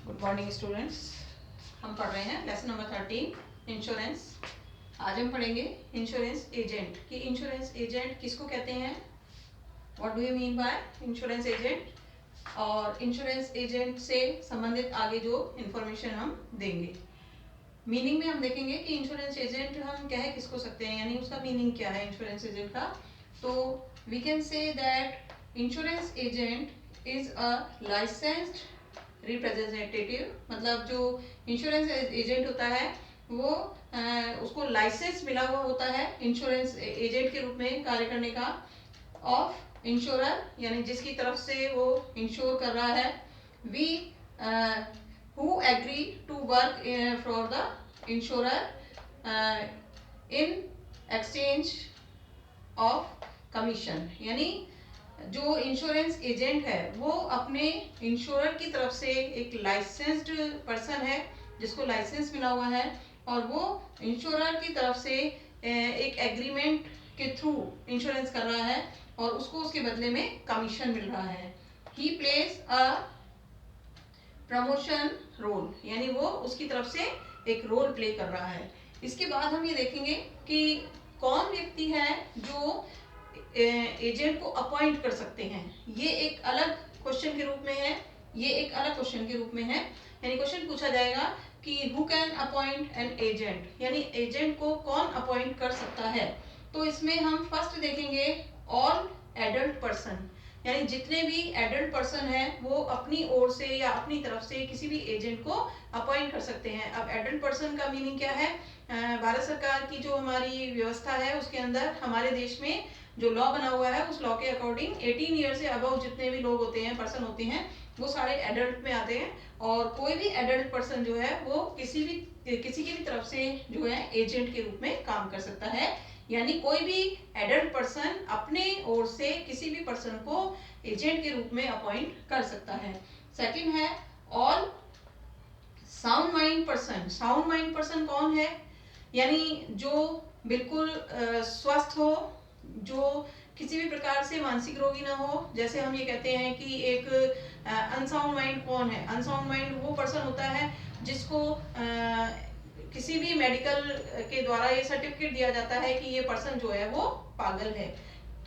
Good morning students. हम पढ़ रहे हैं लेसन नंबर 13 इंश्योरेंस। आज हम पढ़ेंगे इंश्योरेंस एजेंट कि इंश्योरेंस एजेंट किसको कहते हैं, what do you mean by insurance agent, और इंश्योरेंस एजेंट से संबंधित आगे जो इंफॉर्मेशन हम देंगे। मीनिंग में हम देखेंगे कि इंश्योरेंस एजेंट हम कह किसको सकते हैं, यानी उसका मीनिंग क्या है इंश्योरेंस एजेंट का। तो we can say that insurance agent is a licensed representative, मतलब जो इंश्योरेंस एजेंट होता है वो उसको लाइसेंस मिला हुआ होता है इंश्योरेंस एजेंट के रूप में कार्य करने का, ऑफ इंश्योरर, यानी जिसकी तरफ से वो इंश्योर कर रहा है, we who agree to work for the insurer in exchange of commission, यानी जो इंश्योरेंस एजेंट है वो अपने इंश्योरर की तरफ से एक लाइसेंस्ड पर्सन है जिसको लाइसेंस मिला हुआ है, और वो इंश्योरर की तरफ से एक एग्रीमेंट के थ्रू इंश्योरेंस कर रहा है और उसको उसके बदले में कमीशन मिल रहा है। He plays a promotion role, यानी वो उसकी तरफ से एक रोल प्ले कर रहा है। इसके बाद हम ये देखेंगे कि कौन व्यक्ति है जो एजेंट को अपॉइंट कर सकते हैं। ये एक अलग क्वेश्चन के रूप में है, ये एक अलग क्वेश्चन के रूप में है, यानी क्वेश्चन पूछा जाएगा कि who can appoint an agent, यानी एजेंट को कौन अपॉइंट कर सकता है। तो इसमें हम फर्स्ट देखेंगे ऑल एडल्ट पर्सन, यानी जितने भी एडल्ट पर्सन हैं वो अपनी ओर से या अपनी तरफ से किसी भी एजेंट को अपॉइंट कर सकते हैं। अब एडल्ट पर्सन का मीनिंग क्या है, भारत सरकार की जो हमारी व्यवस्था है उसके अंदर हमारे देश में जो लॉ बना हुआ है उस लॉ के अकॉर्डिंग 18 ईयर से अबव जितने भी लोग होते हैं, पर्सन होते हैं, वो सारे एडल्ट में आते हैं। और कोई भी एडल्ट पर्सन जो है वो किसी की भी तरफ से जो है एजेंट के रूप में काम कर सकता है, यानी कोई भी एडल्ट पर्सन अपने ओर से किसी भी पर्सन को एजेंट के रूप में अपॉइंट कर सकता है। सेकंड है all sound mind person. Sound mind person कौन है, यानी जो बिल्कुल स्वस्थ हो, जो किसी भी प्रकार से मानसिक रोगी ना हो। जैसे हम ये कहते हैं कि एक अनसाउंड माइंड कौन है, अनसाउंड माइंड वो पर्सन होता है जिसको किसी भी मेडिकल के द्वारा ये सर्टिफिकेट दिया जाता है कि ये पर्सन जो है वो पागल है,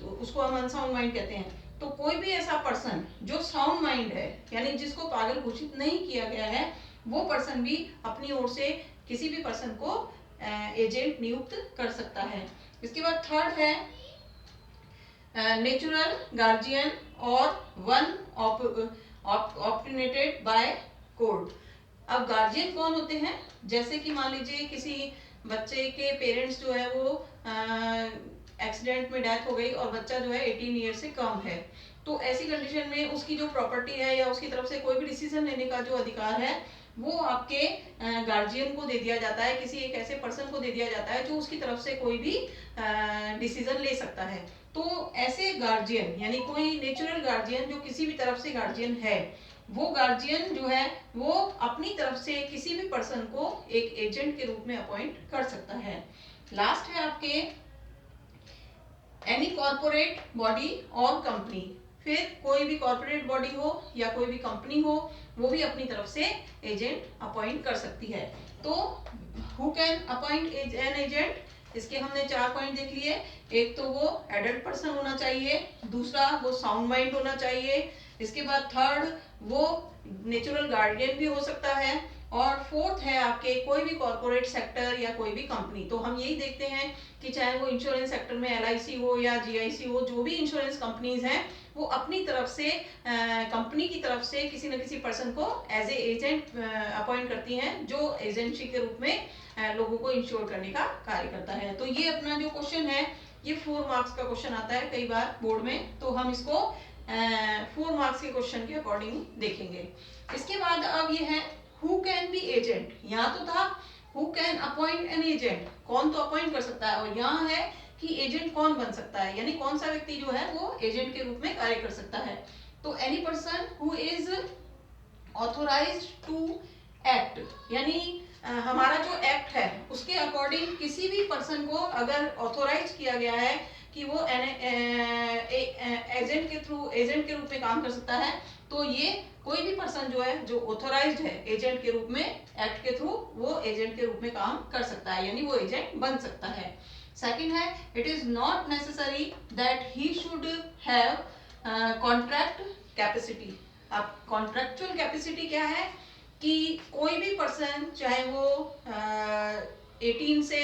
तो उसको हम अनसाउंड माइंड कहते हैं। तो कोई भी ऐसा पर्सन जो साउंड माइंड है, यानी जिसको पागल घोषित नहीं किया गया है, वो पर्सन भी अपनी ओर से किसी भी पर्सन को एजेंट नियुक्त कर सकता है। इसके बाद थर्ड है नेचुरल गार्जियन और वन ऑप्टेनेटेड बाय कोर्ट। अब गार्जियन कौन होते हैं, जैसे कि मान लीजिए किसी बच्चे के पेरेंट्स जो है वो एक्सीडेंट में डेथ हो गई और बच्चा जो है 18 ईयर से कम है, तो ऐसी कंडीशन में उसकी जो प्रॉपर्टी है या उसकी तरफ से कोई भी डिसीजन लेने का जो अधिकार है वो आपके गार्जियन को दे दिया जाता है, किसी एक ऐसे पर्सन को दे दिया जाता है जो उसकी तरफ से कोई भी डिसीजन ले सकता है। तो ऐसे गार्जियन, यानी कोई नेचुरल गार्जियन जो किसी भी तरफ से गार्जियन है, वो गार्जियन जो है वो अपनी तरफ से किसी भी पर्सन को एक एजेंट के रूप में अपॉइंट कर सकता है। लास्ट है आपके एनी कॉर्पोरेट बॉडी और कंपनी। फिर कोई भी कॉर्पोरेट बॉडी हो या कोई भी कंपनी हो, वो भी अपनी तरफ से एजेंट अपॉइंट कर सकती है। तो who can appoint an agent, इसके हमने 4 पॉइंट देख लिए। एक तो वो एडल्ट पर्सन होना चाहिए, दूसरा वो साउंड माइंड होना चाहिए, इसके बाद थर्ड वो नेचुरल गार्डियन भी हो सकता है, और फोर्थ है आपके कोई भी कॉर्पोरेट सेक्टर या कोई भी कंपनी। तो हम यही देखते हैं कि चाहे वो इंश्योरेंस सेक्टर में LIC हो या GIC हो, जो भी इंश्योरेंस कंपनीज हैं वो अपनी तरफ से कंपनी की तरफ से किसी न किसी पर्सन को एज ए एजेंट अपॉइंट करती हैं, जो एजेंसी के रूप में लोगों को इंश्योर करने का कार्य करता है। तो ये अपना जो क्वेश्चन है ये 4 मार्क्स का क्वेश्चन आता है कई बार बोर्ड में, तो हम इसको 4 मार्क्स के क्वेश्चन के अकॉर्डिंग देखेंगे। इसके बाद अब ये है हु कैन बी एजेंट। यहाँ तो था who can appoint an agent, कौन तो अपॉइंट कर सकता है, और यहाँ है कि एजेंट कौन बन सकता है, यानी कौन सा व्यक्ति जो है वो एजेंट के रूप में कार्य कर सकता है। तो any person who is authorised to act, यानी हमारा जो एक्ट है उसके अकॉर्डिंग किसी भी पर्सन को अगर ऑथोराइज किया गया है कि वो एजेंट के रूप में काम कर सकता है, तो ये कोई भी पर्सन जो है जो ऑथोराइज्ड है एजेंट के रूप में एक्ट के थ्रू, वो एजेंट के रूप में काम कर सकता है, यानी वो एजेंट बन सकता है। सेकंड है, it is not necessary that he should have contract capacity. अब कॉन्ट्रैक्चुअल कैपेसिटी क्या है कि कोई भी पर्सन चाहे वो 18 से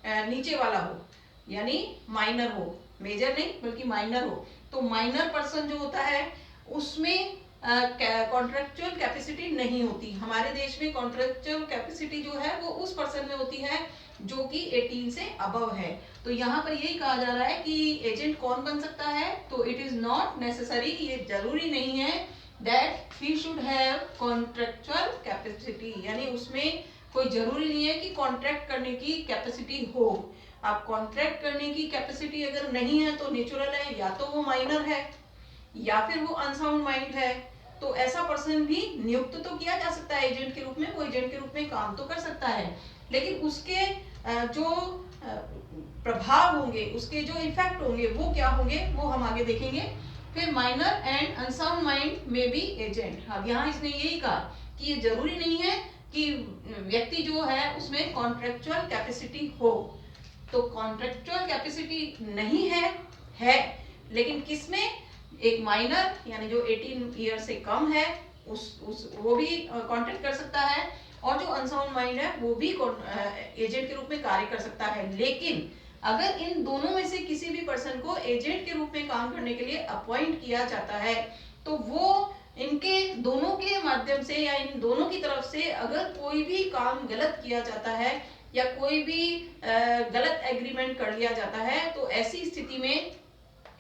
नीचे वाला हो, यानी माइनर हो, मेजर नहीं बल्कि माइनर हो, तो माइनर पर्सन जो होता है उसमें कॉन्ट्रेक्चुअल कैपेसिटी नहीं होती। हमारे देश में कॉन्ट्रेक्चुअल कैपेसिटी जो है वो उस पर्सन में होती है जो कि 18 से अबव है। तो यहाँ पर यही कहा जा रहा है कि एजेंट कौन बन सकता है, तो इट इज नॉट नेसेसरी, ये जरूरी नहीं है that he should have contractual capacity, यानी उसमें कोई जरूरी नहीं है कि कॉन्ट्रैक्ट करने की कैपेसिटी हो। आप कॉन्ट्रैक्ट करने की कैपेसिटी अगर नहीं है तो नेचुरल है, या तो वो माइनर है या फिर वो अनसाउंड माइंड है, तो ऐसा पर्सन भी नियुक्त तो किया जा सकता है एजेंट के रूप में, वो एजेंट के रूप में काम तो कर सकता है, लेकिन उसके जो प्रभाव होंगे, उसके जो इफेक्ट होंगे वो क्या होंगे वो हम आगे देखेंगे। फिर माइनर एंड अनसाउंड माइंड में भी एजेंट। अब यहाँ इसने यही कहा कि ये जरूरी नहीं है कि व्यक्ति जो है उसमें कॉन्ट्रेक्चुअल कैपेसिटी हो, तो कॉन्ट्रेक्चुअल कैपेसिटी नहीं है लेकिन किसमें, एक माइनर यानी जो 18 ईयर से कम है उस वो भी कॉन्ट्रैक्ट कर सकता है, और जो अनसाउंड माइंड है वो भी एजेंट के रूप में कार्य कर सकता है। लेकिन अगर इन दोनों में से किसी भी पर्सन को एजेंट के रूप में काम करने के लिए अपॉइंट किया जाता है, तो वो इनके दोनों के माध्यम से या इन दोनों की तरफ से अगर कोई भी काम गलत किया जाता है या कोई भी गलत एग्रीमेंट कर लिया जाता है, तो ऐसी स्थिति में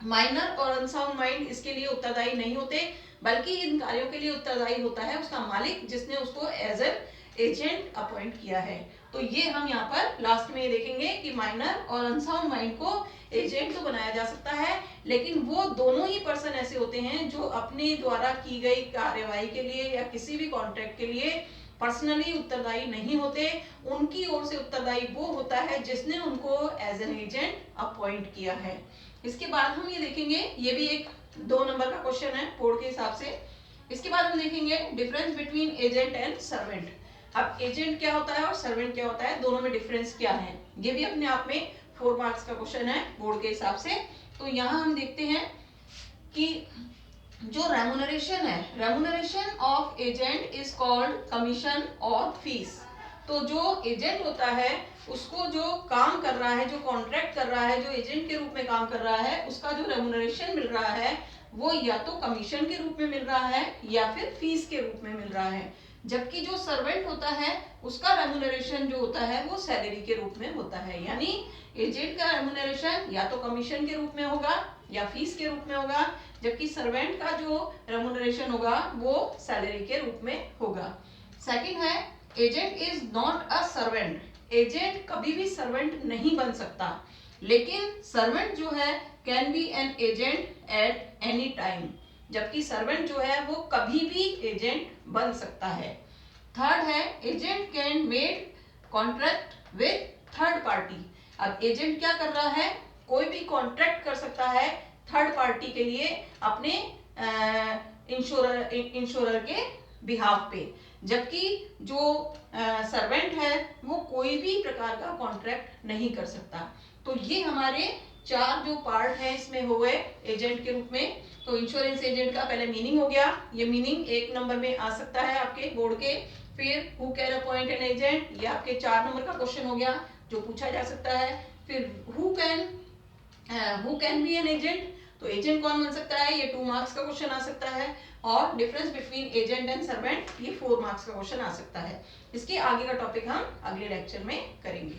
माइनर और अनसाउंड माइंड इसके लिए उत्तरदायी नहीं होते, बल्कि इन कार्यों के लिए उत्तरदायी होता है उसका मालिक जिसने उसको एज एन एजेंट अपॉइंट किया है। तो ये हम यहाँ पर लास्ट में ये देखेंगे कि माइनर और अनसाउंड माइंड को एजेंट तो बनाया जा सकता है, लेकिन वो दोनों ही पर्सन ऐसे होते हैं जो अपने द्वारा की गई कार्यवाही के लिए या किसी भी कॉन्ट्रैक्ट के लिए पर्सनली उत्तरदायी नहीं होते। उनकी ओर से उत्तरदायी वो होता है जिसने उनको एज एन एजेंट अपॉइंट किया है। इसके बाद हम ये देखेंगे, ये भी एक 2 नंबर का क्वेश्चन है बोर्ड के हिसाब से। इसके बाद हम देखेंगे difference between agent and servant. अब एजेंट क्या होता है और सर्वेंट क्या होता है, दोनों में डिफरेंस क्या है, ये भी अपने आप में 4 मार्क्स का क्वेश्चन है बोर्ड के हिसाब से। तो यहाँ हम देखते हैं कि जो रेमुनरेशन है, remuneration of agent is called commission और फीस। तो जो एजेंट होता है उसको जो काम कर रहा है, जो कॉन्ट्रैक्ट कर रहा है, जो एजेंट के रूप में काम कर रहा है, उसका जो रेमुनरेशन मिल रहा है वो या तो कमीशन के रूप में मिल रहा है या फिर फीस के रूप में मिल रहा है। जबकि जो सर्वेंट होता है उसका रेमुनरेशन जो होता है वो सैलरी के रूप में होता है, यानी एजेंट का रेमुनरेशन या तो कमीशन के रूप में होगा या फीस के रूप में होगा, जबकि सर्वेंट का जो रेमुनरेशन होगा वो सैलरी के रूप में होगा। सेकंड है, agent is not a servant. Agent कभी भी सर्वेंट नहीं बन सकता, लेकिन सर्वेंट जो है can be an agent at any time, जबकि सर्वेंट जो है वो कभी भी एजेंट बन सकता है। थर्ड है, agent can made contract with third party. अब एजेंट क्या कर रहा है, कोई भी कॉन्ट्रैक्ट कर सकता है थर्ड पार्टी के लिए अपने इंश्योरर के बिहाफ पे, जबकि जो सर्वेंट है वो कोई भी प्रकार का कॉन्ट्रैक्ट नहीं कर सकता। तो ये हमारे 4 जो पार्ट है इसमें हुए एजेंट के रूप में। तो इंश्योरेंस एजेंट का पहले मीनिंग हो गया, ये मीनिंग 1 नंबर में आ सकता है आपके बोर्ड के। फिर who can appoint an agent, ये आपके 4 नंबर का क्वेश्चन हो गया जो पूछा जा सकता है। फिर who can be an agent, तो एजेंट कौन बन सकता है, ये 2 मार्क्स का क्वेश्चन आ सकता है। और difference between agent and servant, ये 4 मार्क्स का क्वेश्चन आ सकता है। इसके आगे का टॉपिक हम अगले लेक्चर में करेंगे।